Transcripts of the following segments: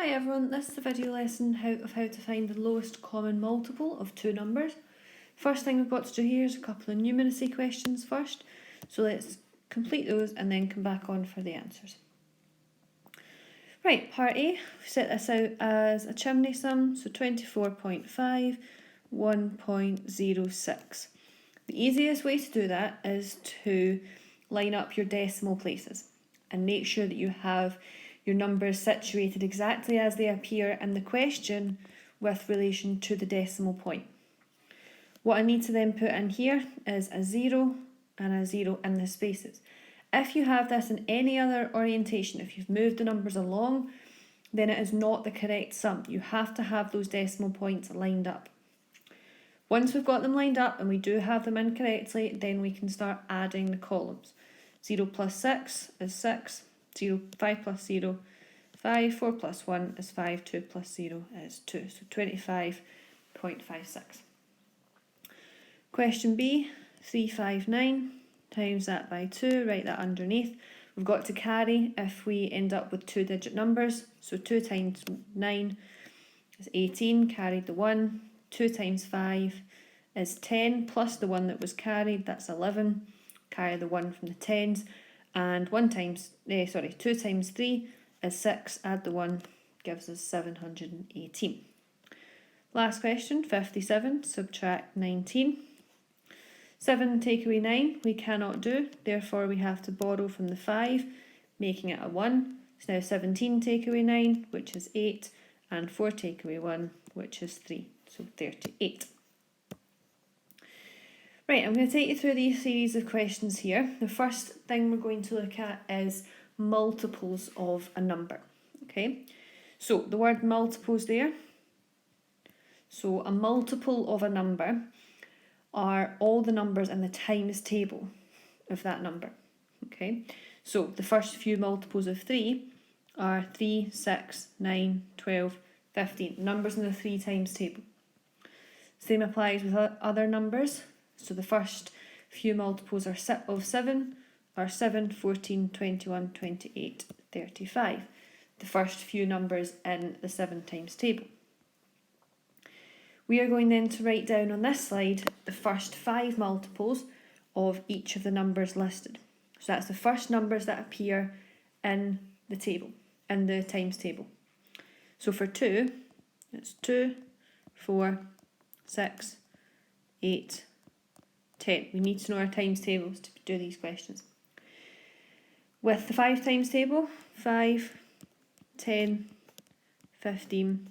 Hi everyone, this is a video lesson of how to find the lowest common multiple of two numbers. First thing we've got to do here is a couple of numeracy questions first. So let's complete those and then come back on for the answers. Right, part A, we set this out as a chimney sum, so 24.5, 1.06. The easiest way to do that is to line up your decimal places and make sure that you have your numbers situated exactly as they appear in the question with relation to the decimal point. What I need to then put in here is a 0 and a 0 in the spaces. If you have this in any other orientation, if you've moved the numbers along, then it is not the correct sum. You have to have those decimal points lined up. Once we've got them lined up and we do have them in correctly, then we can start adding the columns. 0 plus 6 is 6. 0, 5 plus 0, 5, 4 plus 1 is 5, 2 plus 0 is 2, so 25.56. Question B, 359, times that by 2, write that underneath. We've got to carry if we end up with two-digit numbers, so 2 times 9 is 18, carried the 1, 2 times 5 is 10, plus the 1 that was carried, that's 11, carry the 1 from the tens, and 2 times 3 is 6, add the 1, gives us 718. Last question, 57, subtract 19. 7 take away 9, we cannot do, therefore we have to borrow from the 5, making it a 1. So now 17 take away 9, which is 8, and 4 take away 1, which is 3, so 38. Right, I'm going to take you through these series of questions here. The first thing we're going to look at is multiples of a number. Okay, so the word multiples there. So a multiple of a number are all the numbers in the times table of that number. Okay, so the first few multiples of 3 are 3, 6, 9, 12, 15. Numbers in the 3 times table. Same applies with other numbers. So the first few multiples of 7 are 7, 14, 21, 28, 35. The first few numbers in the 7 times table. We are going then to write down on this slide the first 5 multiples of each of the numbers listed. So that's the first numbers that appear in the table, in the times table. So for 2, it's 2, 4, 6, 8, 10. We need to know our times tables to do these questions. With the 5 times table, 5, 10, 15,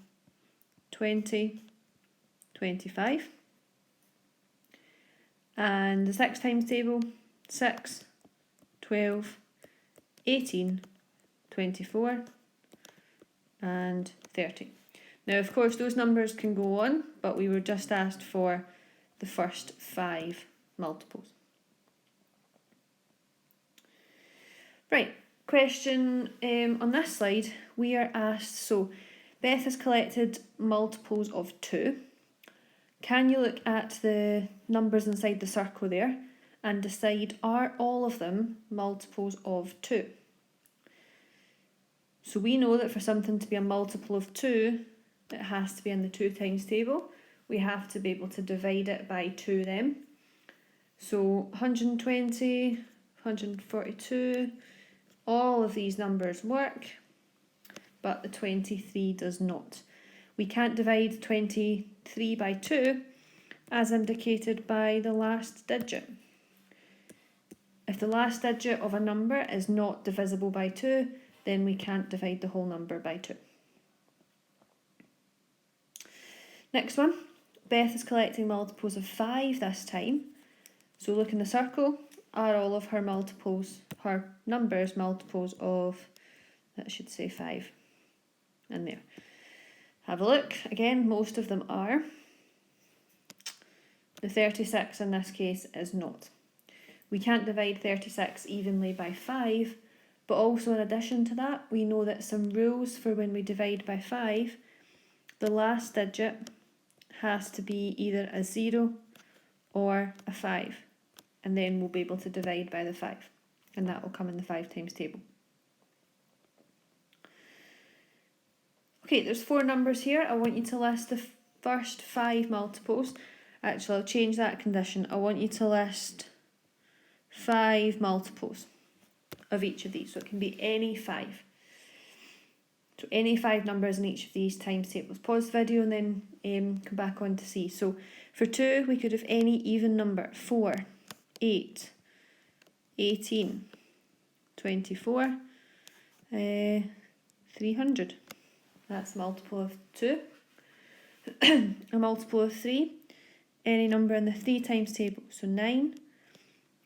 20, 25. And the 6 times table, 6, 12, 18, 24, and 30. Now, of course, those numbers can go on, but we were just asked for the first 5 multiples. Right, question on this slide, we are asked, so Beth has collected multiples of 2. Can you look at the numbers inside the circle there and decide, are all of them multiples of 2? So we know that for something to be a multiple of 2, it has to be in the 2 times table. We have to be able to divide it by 2 then. So 120, 142, all of these numbers work, but the 23 does not. We can't divide 23 by 2 as indicated by the last digit. If the last digit of a number is not divisible by 2, then we can't divide the whole number by 2. Next one, Beth is collecting multiples of 5 this time. So look in the circle, are all of her numbers multiples of, that should say 5, in there. Have a look, again, most of them are. The 36 in this case is not. We can't divide 36 evenly by 5, but also in addition to that, we know that some rules for when we divide by 5, the last digit has to be either a 0 or a 5, and then we'll be able to divide by the 5, and that will come in the 5 times table. Okay, there's 4 numbers here. I want you to list the first 5 multiples. Actually, I'll change that condition. I want you to list 5 multiples of each of these. So it can be any 5. So any 5 numbers in each of these times tables. Pause the video and then come back on to see. So for 2, we could have any even number. 4, 8, 18, 24, 300. That's a multiple of 2. A multiple of 3. Any number in the 3 times table. So 9,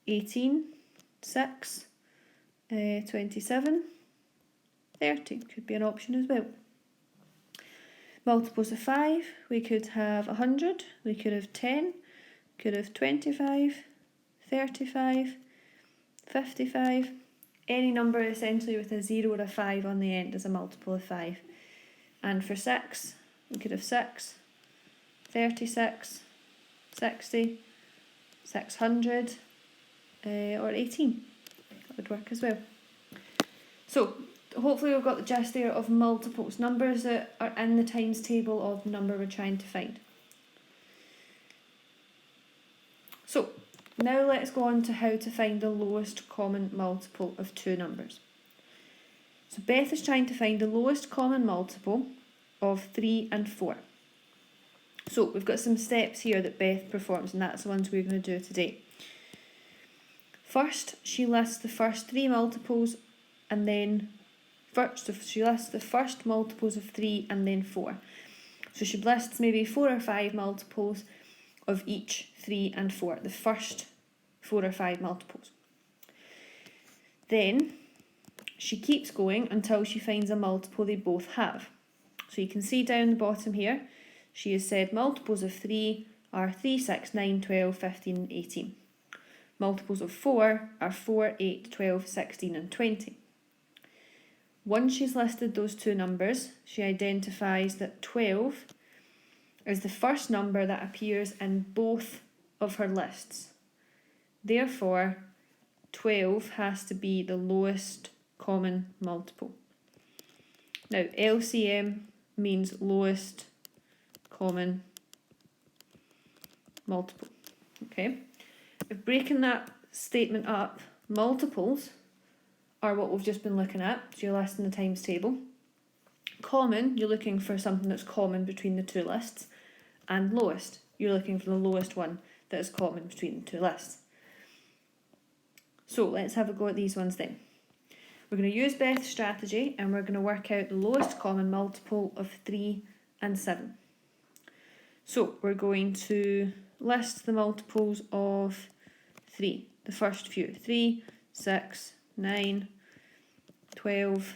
18, 6, 27, 30 could be an option as well. Multiples of 5, we could have 100, we could have 10, could have 25, 35, 55. Any number essentially with a 0 or a 5 on the end is a multiple of 5. And for 6, we could have 6, 36, 60, 600, or 18. That would work as well. So hopefully we've got the gist there of multiples, numbers that are in the times table of the number we're trying to find. So now let's go on to how to find the lowest common multiple of 2 numbers. So Beth is trying to find the lowest common multiple of 3 and 4. So we've got some steps here that Beth performs, and that's the ones we're going to do today. First, she lists the first 3 multiples, and then she lists the first multiples of 3 and then 4. So she lists maybe 4 or 5 multiples of each 3 and 4, the first 4 or 5 multiples. Then she keeps going until she finds a multiple they both have. So you can see down the bottom here, she has said multiples of 3 are 3, 6, 9, 12, 15, 18. Multiples of 4 are 4, 8, 12, 16 and 20. Once she's listed those 2 numbers, she identifies that 12 is the first number that appears in both of her lists. Therefore, 12 has to be the lowest common multiple. Now, LCM means lowest common multiple. Okay? If breaking that statement up, multiples are what we've just been looking at, so you're listing the times table. Common, you're looking for something that's common between the 2 lists. And lowest, you're looking for the lowest one that is common between the 2 lists. So let's have a go at these ones then. We're going to use Beth's strategy and we're going to work out the lowest common multiple of 3 and 7. So we're going to list the multiples of 3, the first few. 3, 6, 9, 12,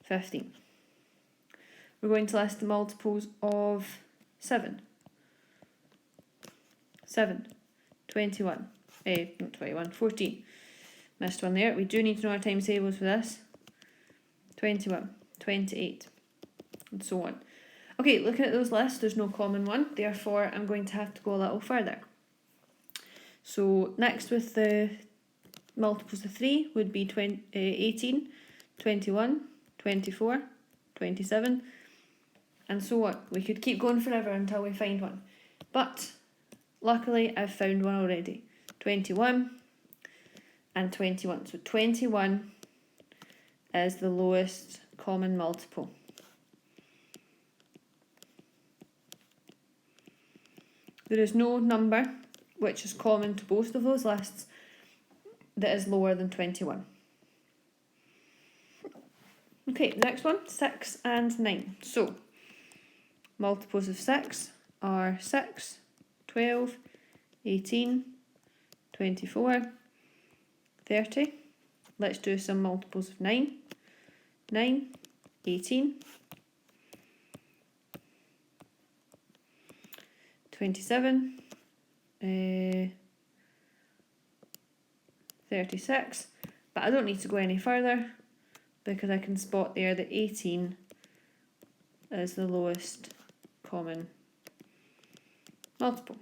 15. We're going to list the multiples of 7. 7, 21, not 21, 14. Missed one there. We do need to know our times tables for this. 21, 28, and so on. Okay, looking at those lists, there's no common one. Therefore, I'm going to have to go a little further. So next with the multiples of 3 would be 18, 21, 24, 27, and so on. We could keep going forever until we find one. But luckily, I've found one already. 21 and 21. So 21 is the lowest common multiple. There is no number which is common to both of those lists that is lower than 21. Okay, next one, 6 and 9. So, multiples of 6 are 6, 12, 18, 24, 30. Let's do some multiples of 9. 9, 18, 27, 36, but I don't need to go any further because I can spot there that 18 is the lowest common multiple.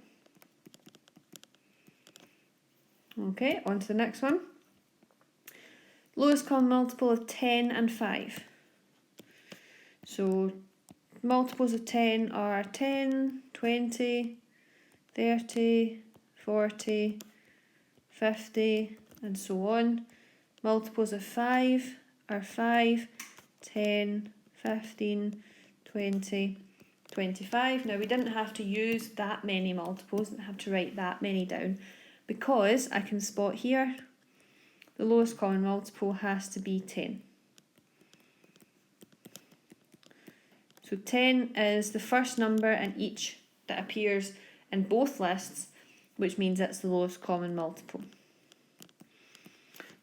Okay, on to the next one. Lowest common multiple of 10 and 5. So multiples of 10 are 10, 20, 30, 40, 50, and so on. Multiples of 5 are 5, 10, 15, 20, 25. Now we didn't have to use that many multiples, didn't have to write that many down, because I can spot here the lowest common multiple has to be 10. So 10 is the first number in each that appears in both lists, which means it's the lowest common multiple.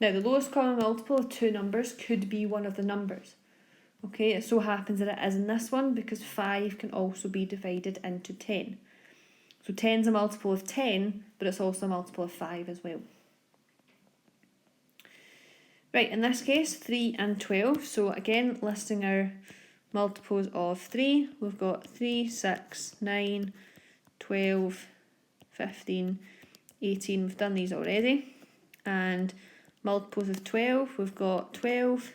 Now the lowest common multiple of two numbers could be one of the numbers. Okay, it so happens that it is in this one because 5 can also be divided into 10. So 10 is a multiple of 10, but it's also a multiple of 5 as well. Right, in this case, 3 and 12. So again, listing our multiples of 3, we've got 3, 6, 9, 12, 15, 18. We've done these already. And multiples of 12, we've got 12,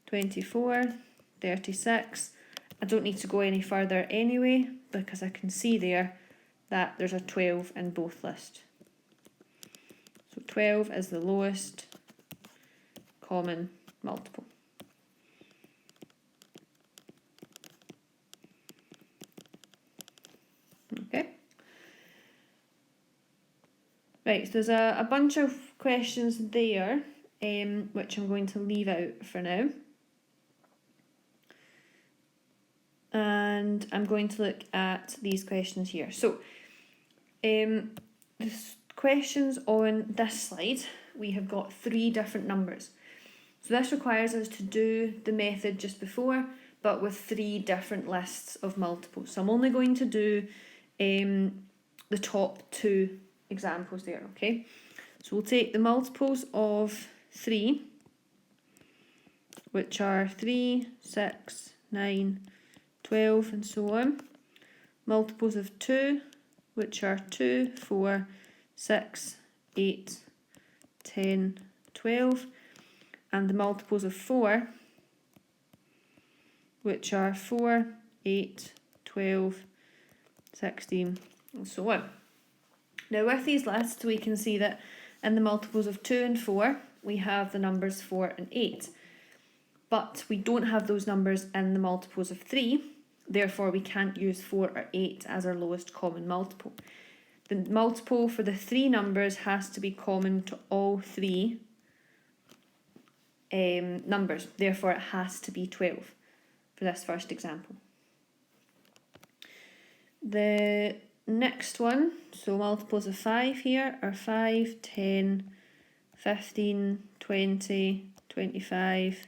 24, 36. I don't need to go any further anyway, because I can see there that there's a 12 in both lists. So 12 is the lowest common multiple. Okay. Right, so there's a bunch of questions there, which I'm going to leave out for now. And I'm going to look at these questions here. So, the questions on this slide, we have got 3 different numbers. So this requires us to do the method just before, but with 3 different lists of multiples. So I'm only going to do the top 2 examples there, okay? So we'll take the multiples of 3, which are 3, 6, 9, 12, and so on. Multiples of 2, which are 2, 4, 6, 8, 10, 12. And the multiples of 4, which are 4, 8, 12, 16, and so on. Now with these lists, we can see that in the multiples of 2 and 4, we have the numbers 4 and 8. But we don't have those numbers in the multiples of 3, therefore we can't use 4 or 8 as our lowest common multiple. The multiple for the 3 numbers has to be common to all 3 numbers, therefore it has to be 12 for this first example. The next one, so multiples of 5 here are 5, 10, 15, 20, 25,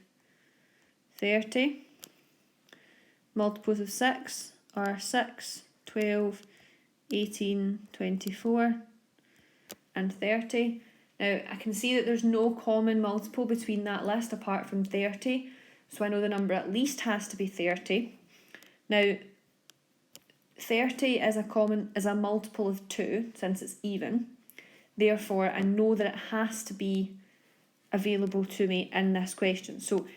30. Multiples of 6 are 6, 12, 18, 24, and 30. Now, I can see that there's no common multiple between that list apart from 30, so I know the number at least has to be 30. Now, 30 is a multiple of 2, since it's even. Therefore, I know that it has to be available to me in this question. So,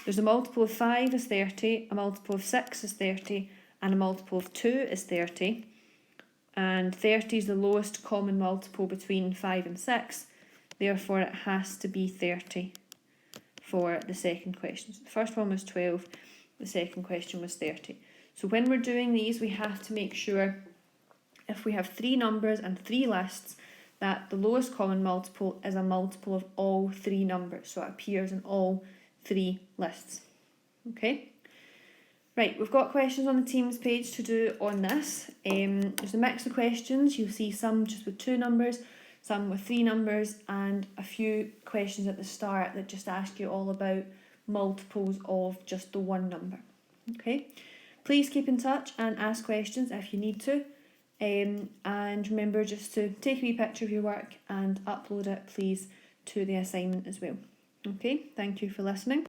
there's a multiple of 5 is 30, a multiple of 6 is 30, and a multiple of 2 is 30. And 30 is the lowest common multiple between 5 and 6. Therefore, it has to be 30 for the second question. So the first one was 12, the second question was 30. So when we're doing these, we have to make sure, if we have 3 numbers and 3 lists, that the lowest common multiple is a multiple of all 3 numbers. So it appears in all 3 lists. Okay? Right, we've got questions on the Teams page to do on this. There's a mix of questions. You'll see some just with 2 numbers, some with 3 numbers, and a few questions at the start that just ask you all about multiples of just the 1 number. Okay, please keep in touch and ask questions if you need to. And remember just to take a wee picture of your work and upload it, please, to the assignment as well. Okay, thank you for listening.